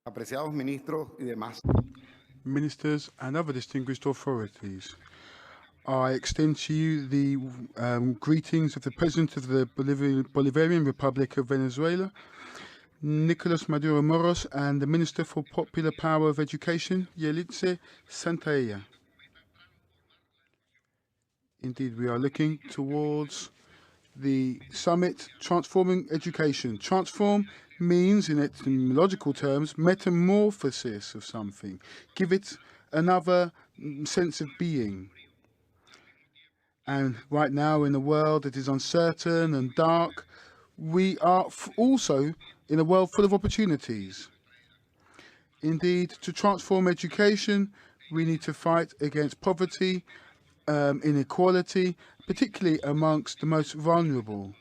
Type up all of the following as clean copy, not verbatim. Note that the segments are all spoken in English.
apreciados ministros y demás. Ministers and other distinguished authorities, I extend to you the greetings of the President of the Bolivarian Republic of Venezuela, Nicolas Maduro Moros, and the Minister for Popular Power of Education, Yelitse Santaella. Indeed, we are looking towards the summit Transforming Education. Transform means, in etymological terms, metamorphosis of something. Give it another sense of being. And right now, in a world that is uncertain and dark, we are also in a world full of opportunities. Indeed, to transform education, we need to fight against poverty, inequality, particularly amongst the most vulnerable.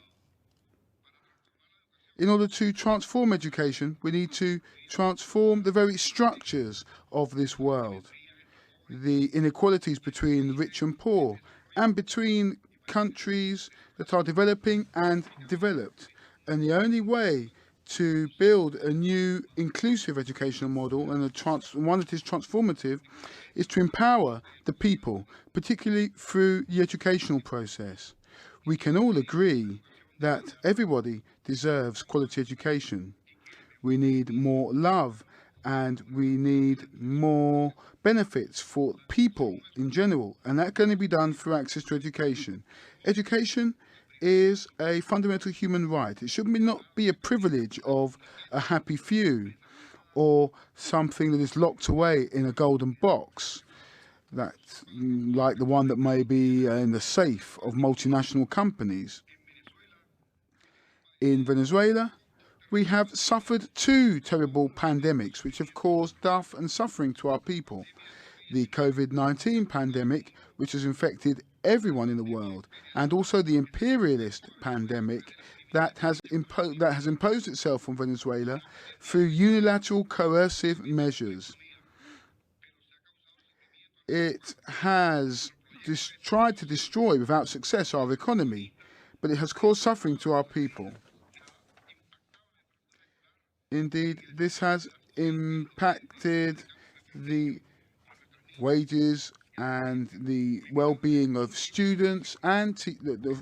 In order to transform education, we need to transform the very structures of this world. The inequalities between rich and poor, and between countries that are developing and developed. And the only way to build a new inclusive educational model and one that is transformative is to empower the people, particularly through the educational process. We can all agree that everybody deserves quality education. We need more love and we need more benefits for people in general, and that can only be done through access to education. Education is a fundamental human right. It should not be a privilege of a happy few or something that is locked away in a golden box, that, like the one that may be in the safe of multinational companies. In Venezuela, we have suffered two terrible pandemics which have caused death and suffering to our people. The COVID-19 pandemic, which has infected everyone in the world, and also the imperialist pandemic that has imposed itself on Venezuela through unilateral coercive measures. It has tried to destroy without success our economy, but it has caused suffering to our people. Indeed, this has impacted the wages and the well-being of students and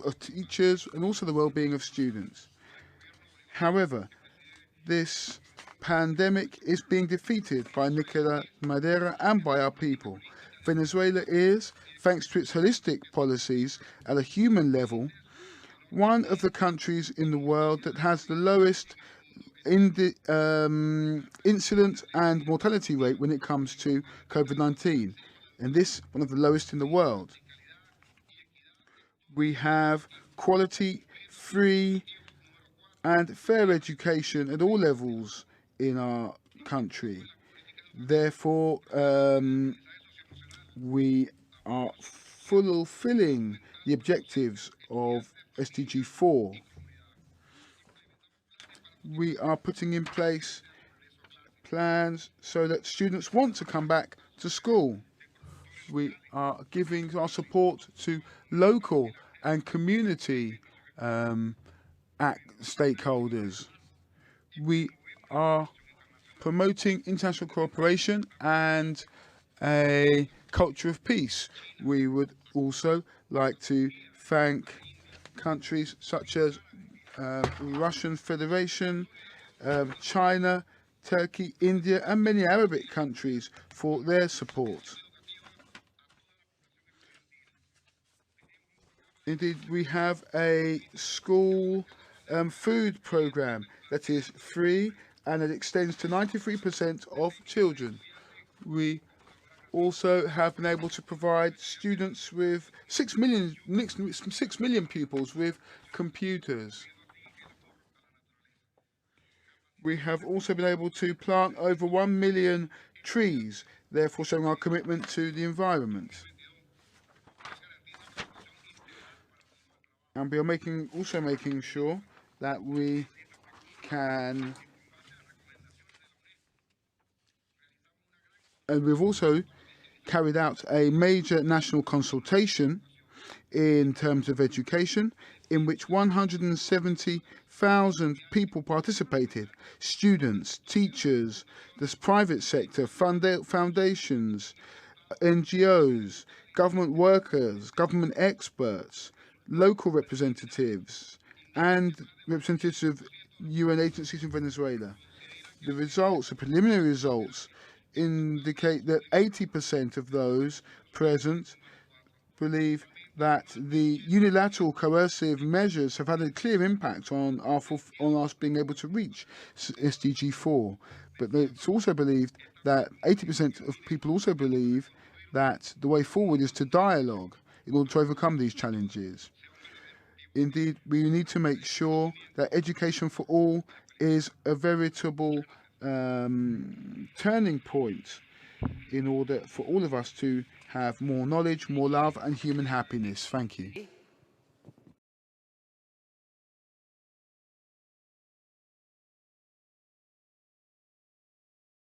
of teachers, and also the well-being of students. However, this pandemic is being defeated by Nicolas Maduro and by our people. Venezuela is, thanks to its holistic policies at a human level, one of the countries in the world that has the lowest incident and mortality rate when it comes to COVID-19, and this one of the lowest in the world. We have quality, free and fair education at all levels in our country. Therefore, we are fulfilling the objectives of SDG 4. We are putting in place plans so that students want to come back to school. We are giving our support to local and community stakeholders. We are promoting international cooperation and a culture of peace. We would also like to thank countries such as Russian Federation, China, Turkey, India, and many Arabic countries for their support. Indeed, we have a school food program that is free and it extends to 93% of children. We also have been able to provide students with 6 million pupils with computers. We have also been able to plant over 1 million trees, therefore showing our commitment to the environment. And we are also making sure that we can, and we've also carried out a major national consultation in terms of education in which 170,000 people participated: students, teachers, the private sector, foundations, NGOs, government workers, government experts, local representatives, and representatives of UN agencies in Venezuela. The results, the preliminary results, indicate that 80% of those present believe that the unilateral coercive measures have had a clear impact on us being able to reach SDG 4. But it's also believed that 80% of people also believe that the way forward is to dialogue in order to overcome these challenges. Indeed, we need to make sure that education for all is a veritable turning point in order for all of us to have more knowledge, more love, and human happiness. Thank you.